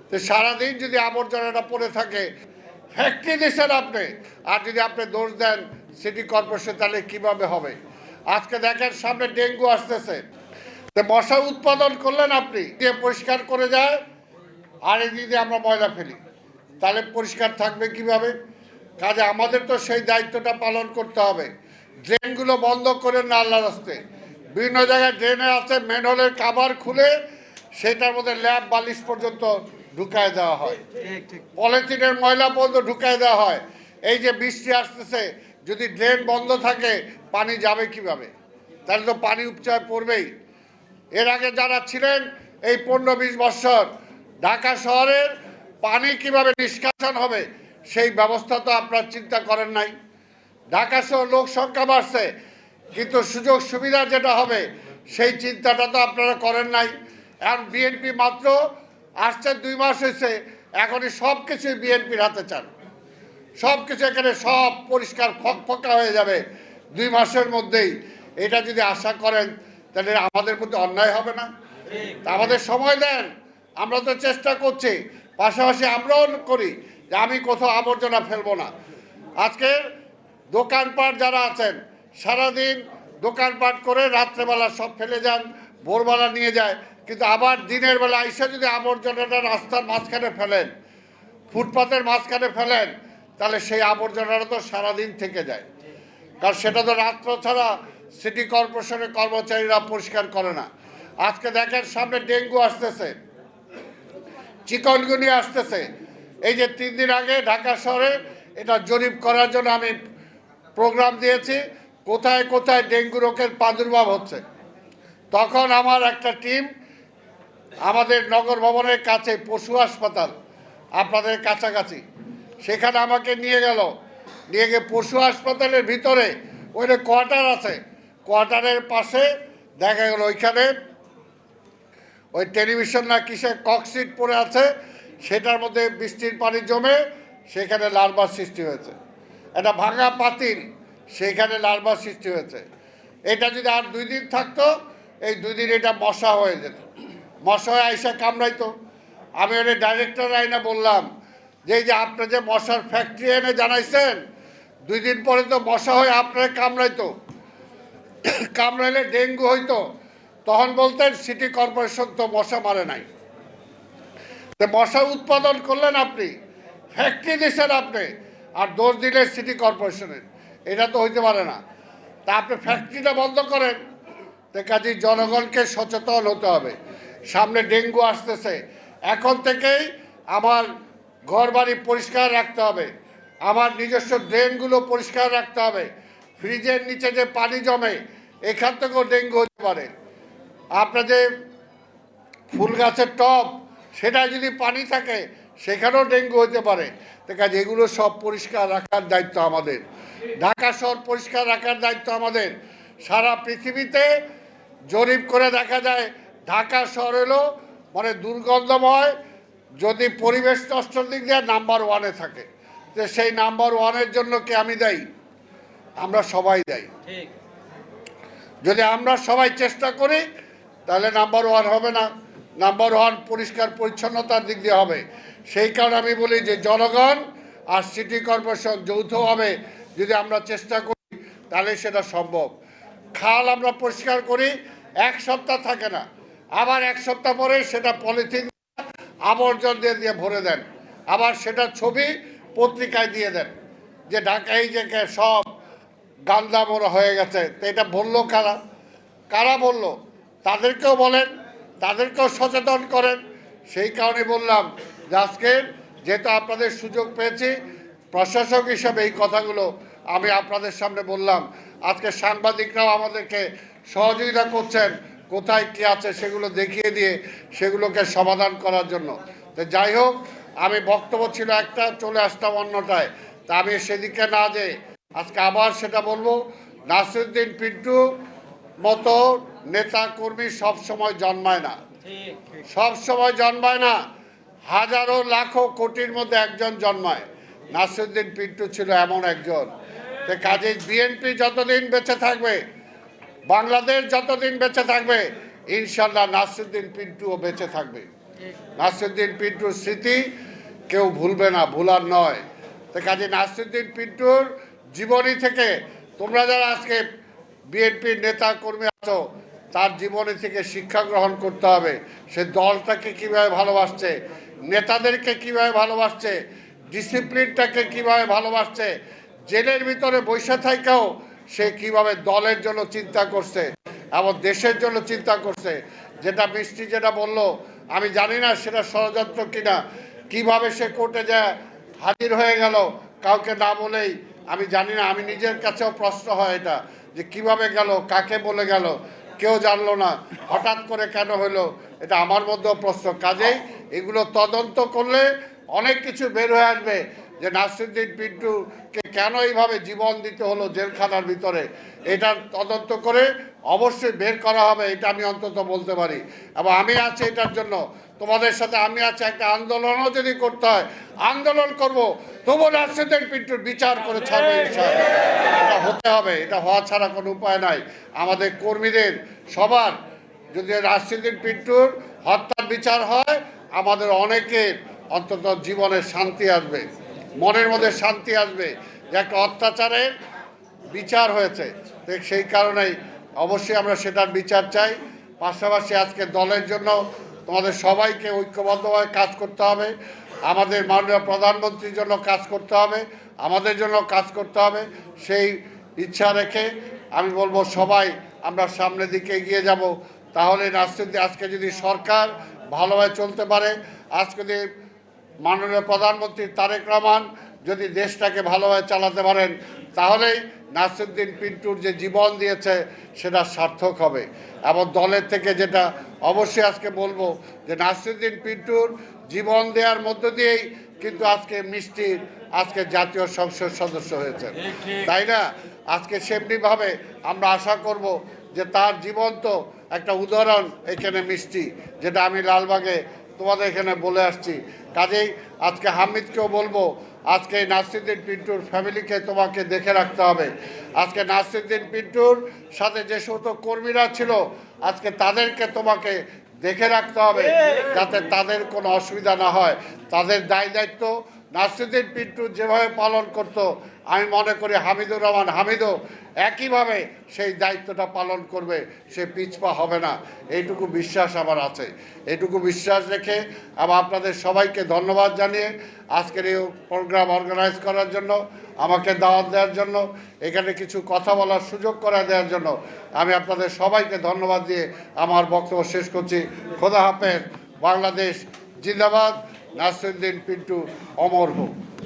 তো সারাদিন যদি আবর্জনাটা পড়ে থাকে, ফ্যাক্টরি দিচ্ছেন আপনি, আর যদি আপনি দোষ দেন সিটি কর্পোরেশন, তাহলে কিভাবে হবে? আজকে দেখেন সামনে ডেঙ্গু আসতেছে, তো মশা উৎপাদন করলেন আপনি, দিয়ে পরিষ্কার করে যায় আর এদিকে আমরা ময়লা ফেলি, তাহলে পরিষ্কার থাকবে কিভাবে? কাজে আমাদের তো সেই দায়িত্বটা পালন করতে হবে। ড্রেনগুলো বন্ধ করে না, আল্লাহ রাস্তে বিভিন্ন জায়গায় ড্রেনে আছে, ম্যানহোলের কাভার খুলে সেটার মধ্যে ল্যাব বালিশ পর্যন্ত ঢুকায় দেওয়া হয়, পলিথিনের ময়লা পর্যন্ত ঢুকায় দেওয়া হয়। এই যে বৃষ্টি আসতেছে, যদি ড্রেন বন্ধ থাকে পানি যাবে কিভাবে? তাহলে তো পানি উপচয় পড়বেই। এর আগে যারা ছিলেন এই 15-20 বছর, ঢাকা শহরের পানি কিভাবে নিষ্কাশন হবে সেই ব্যবস্থা তো আপনারা চিন্তা করেন নাই। ঢাকা শহর লোক সংখ্যা বাড়ছে, কিন্তু সুযোগ সুবিধা যেটা হবে সেই চিন্তাটা তো আপনারা করেন নাই। এখন বিএনপি মাত্র আসছে 2 মাস হয়েছে, এখনই সব কিছুই বিএনপির হাতে চান। সব কিছু এখানে সব পরিষ্কার ফকফকা হয়ে যাবে 2 মাসের মধ্যেই। এটা যদি আশা করেন তাহলে আমাদের প্রতি অন্যায় হবে না? তা আমাদের সময় দেন, আমরা তো চেষ্টা করছি, পাশাপাশি আমরাও করি যে আমি কোথাও আবর্জনা ফেলবো না। আজকে দোকানপাট যারা আছেন সারাদিন দোকানপাট করে রাত্রেবেলা সব ফেলে যান, ভোরবেলা নিয়ে যায়, কিন্তু আবার দিনের বেলা এসে যদি আবর্জনাটা রাস্তার মাঝখানে ফেলেন, ফুটপাতের মাঝখানে ফেলেন, তাহলে সেই আবর্জনাটা তো সারাদিন থেকে যায়, কারণ সেটা তো রাত্র ছাড়া সিটি কর্পোরেশনের কর্মচারীরা পরিষ্কার করে না। আজকে দেখেন সামনে ডেঙ্গু আসতেছে, চিকনগুনি আসতেছে। এই যে 3 দিন আগে ঢাকা শহরে এটা জরিপ করার জন্য আমি প্রোগ্রাম দিয়েছি, কোথায় কোথায় ডেঙ্গু রোগের প্রাদুর্ভাব হচ্ছে। তখন আমার একটা টিম আমাদের নগর ভবনের কাছে পশু হাসপাতাল, আপনাদের কাছাকাছি, সেখানে আমাকে নিয়ে গেল। নিয়ে গিয়ে পশু হাসপাতালের ভিতরে ওইটা কোয়ার্টার আছে, কোয়ার্টারের পাশে দেখা গেল ওইখানে ওই টেলিভিশন না কিসের ককশিট পড়ে আছে, সেটার মধ্যে বৃষ্টির পানি জমে সেখানে লার্ভার সৃষ্টি হয়েছে। একটা ভাঙা পাতিল, সেখানে লার্ভার সৃষ্টি হয়েছে। এটা যদি আর 2 দিন থাকতো, এই 2 দিন এটা মশা হয়ে যেত, মশা হয়ে আইসা কামড়াইতো। আমি ওই ডাইরেক্টর আইনা বললাম যে এই যে আপনি যে মশার ফ্যাক্টরি এনে জানাইছেন, 2 দিন পরে তো মশা হয়ে আপনার কামড়াইতো, কামড়াইলে ডেঙ্গু হইতো। তখন বলতেন সিটি কর্পোরেশন তো মশা মারে নাই। তো মশা উৎপাদন করলেন আপনি, ফ্যাক্টরি দিচ্ছেন আপনি, আর দোষ দিলে সিটি কর্পোরেশনের, এটা তো হইতে পারে না। তা আপনি ফ্যাক্টরিটা বন্ধ করেন। তো কাজে জনগণকে সচেতন হতে হবে। সামনে ডেঙ্গু আসতেছে, এখন থেকেই আমার ঘরবাড়ি পরিষ্কার রাখতে হবে, আমার নিজস্ব ড্রেনগুলো পরিষ্কার রাখতে হবে। ফ্রিজের নিচে যে পানি জমে, এখান থেকেও ডেঙ্গু হতে পারে। আপনার যে ফুল গাছের টব, সেটা যদি পানি থাকে সেখানেও ডেঙ্গু হতে পারে। তো কাজে এগুলো সব পরিষ্কার রাখার দায়িত্ব আমাদের, ঢাকা শহর পরিষ্কার রাখার দায়িত্ব আমাদের। সারা পৃথিবীতে জরিপ করে দেখা যায় ঢাকা শহর হলো মানে দুর্গন্ধময়, যদি পরিবেশ নষ্টর দিক দিয়ে নাম্বার 1-এ থাকে। তো সেই নাম্বার 1-এর জন্য কি আমি দায়ী? আমরা সবাই দায়ী। যদি আমরা সবাই চেষ্টা করি তাহলে নাম্বার 1 হবে না, নাম্বার 1 পরিষ্কার পরিচ্ছন্নতার দিক দিয়ে হবে। সেই কারণে আমি বলি যে জনগণ আর সিটি কর্পোরেশন যৌথভাবে যদি আমরা চেষ্টা করি তাহলে সেটা সম্ভব। খাল আমরা পরিষ্কার করি, 1 সপ্তাহ থাকে না, আবার 1 সপ্তাহ পরে সেটা পলিথিন আবর্জনা দিয়ে ভরে দেন, আবার সেটা ছবি পত্রিকায় দিয়ে দেন যে ঢাকায় যে সব গান্দা মোড়া হয়ে গেছে। তো এটা বললো কারা? কারা বললো? তাদেরকেও বলেন, তাদেরকেও সচেতন করেন। সেই কারণে বললাম যে আজকে যেহেতু আপনাদের সুযোগ পেয়েছি, প্রশাসক হিসাবে এই কথাগুলো আমি আপনাদের সামনে বললাম। আজকে সাংবাদিকরাও আমাদেরকে সহযোগিতা করছেন, কোথায় কী আছে সেগুলো দেখিয়ে দিয়ে সেগুলোকে সমাধান করার জন্য। তো যাই হোক, আমি বক্তব্য ছিল একটা, চলে আসতাম অন্যটায়। তা আমি সেদিকে না যে আজকে আবার সেটা বলবো, নাসিরউদ্দিন পিন্টু মতো নেতা কর্মী সব সময় জন্মায় না, সব সময় জন্মায় না, হাজারো লাখো কোটির মধ্যে একজন জন্মায়। নাসিরউদ্দিন পিন্টু ছিল এমন একজন। তো কাজে বিএনপি যতদিন বেঁচে থাকবে, বাংলাদেশ যতদিন বেঁচে থাকবে, ইনশাল্লাহ নাসিরউদ্দিন পিন্টুও বেঁচে থাকবে। নাসিরউদ্দিন পিন্টুর স্মৃতি কেউ ভুলবে না, ভুলার নয়। তো কাজে নাসিরউদ্দিন পিন্টুর জীবনী থেকে তোমরা যারা আজকে বিএনপির নেতা কর্মী আছো, তার জীবনী থেকে শিক্ষা গ্রহণ করতে হবে। সে দলটাকে কিভাবে ভালোবাসছে, নেতাদেরকে কিভাবে ভালোবাসছে, ডিসিপ্লিনটাকে কিভাবে ভালোবাসছে, জেলের ভিতরে বৈশা থাকাও সে কিভাবে দলের জন্য চিন্তা করছে এবং দেশের জন্য চিন্তা করছে। যেটা মিষ্টি যেটা বলল, আমি জানি না সেটা ষড়যন্ত্র কিনা, কিভাবে সে কোর্টে যায় হাজির হয়ে গেল কাউকে না বলেই, আমি জানি না। আমি নিজের কাছেও প্রশ্ন হয় এটা, যে কিভাবে গেল, কাকে বলে গেল, কেউ জানলো না, হঠাৎ করে কেন হলো, এটা আমার মধ্যেও প্রশ্ন। কাজেই এগুলো তদন্ত করলে অনেক কিছু বের হয়ে আসবে, যে নাসিরউদ্দিন পিন্টুকে কেন এইভাবে জীবন দিতে হলো জেলখানার ভিতরে। এটা তদন্ত করে অবশ্যই বের করা হবে, এটা আমি অন্তত বলতে পারি। এবং আমি আছি এটার জন্য, তোমাদের সাথে আমি আছি। একটা আন্দোলনও যদি করতে হয় আন্দোলন করব, তবু নাসিরউদ্দিন পিন্টুর বিচার করে ছাড়বে ইনশাআল্লাহ। এটা হতে হবে, এটা হওয়া ছাড়া কোনো উপায় নাই। আমাদের কর্মীদের সবার যদি নাসিরউদ্দিন পিন্টুর হত্যার বিচার হয়, আমাদের অনেকের অন্তত জীবনে শান্তি আসবে, মনের মধ্যে শান্তি আসবে যে একটা অত্যাচারের বিচার হয়েছে। সেই কারণেই অবশ্যই আমরা সেটার বিচার চাই। পাশাপাশি আজকে দলের জন্য তোমাদের সবাইকে ঐক্যবদ্ধভাবে কাজ করতে হবে। আমাদের মাননীয় প্রধানমন্ত্রীর জন্য কাজ করতে হবে, আমাদের জন্য কাজ করতে হবে। সেই ইচ্ছা রেখে আমি বলবো সবাই আমরা সামনের দিকে এগিয়ে যাব। তাহলে আজকে যদি সরকার ভালোভাবে চলতে পারে, আজকে যদি মাননীয় প্রধানমন্ত্রী তারেক রহমান যদি দেশটাকে ভালোভাবে চালাতে পারেন, তাহলেই নাসিরউদ্দিন পিন্টুর যে জীবন দিয়েছে সেটা সার্থক হবে। এবং দলের থেকে যেটা অবশ্যই আজকে বলবো, যে নাসিরউদ্দিন পিন্টুর জীবন দেওয়ার মধ্য দিয়েই কিন্তু আজকে মিষ্টির আজকে জাতীয় সংসদ সদস্য হয়েছে, তাই না? আজকে সেমনিভাবে আমরা আশা করব যে তার জীবন্ত একটা উদাহরণ এখানে মিষ্টি, যেটা আমি লালবাগে তোমাদের এখানে বলে আসছি। কাজেই আজকে হামিদকেও বলবো, আজকে নাসিরউদ্দিন পিন্টুর ফ্যামিলিকে তোমাকে দেখে রাখতে হবে। আজকে নাসিরউদ্দিন পিন্টুর সাথে যে সমস্ত কর্মীরা ছিল, আজকে তাদেরকে তোমাকে দেখে রাখতে হবে, যাতে তাদের কোনো অসুবিধা না হয়। তাদের দায়িত্ব নাসিরউদ্দিন পিন্টু যেভাবে পালন করত, আমি মনে করি হামিদুর রহমান হামিদও একইভাবে সেই দায়িত্বটা পালন করবে, সে পিছপা হবে না। এইটুকু বিশ্বাস আমার আছে। এইটুকু বিশ্বাস রেখে আবার আপনাদের সবাইকে ধন্যবাদ জানিয়ে আজকের এই প্রোগ্রাম অর্গানাইজ করার জন্য, আমাকে দাওয়াত দেওয়ার জন্য, এখানে কিছু কথা বলার সুযোগ করে দেওয়ার জন্য আমি আপনাদের সবাইকে ধন্যবাদ দিয়ে আমার বক্তব্য শেষ করছি। খোদা হাফেজ। বাংলাদেশ জিন্দাবাদ। নাসিরউদ্দিন পিন্টু অমর হোক।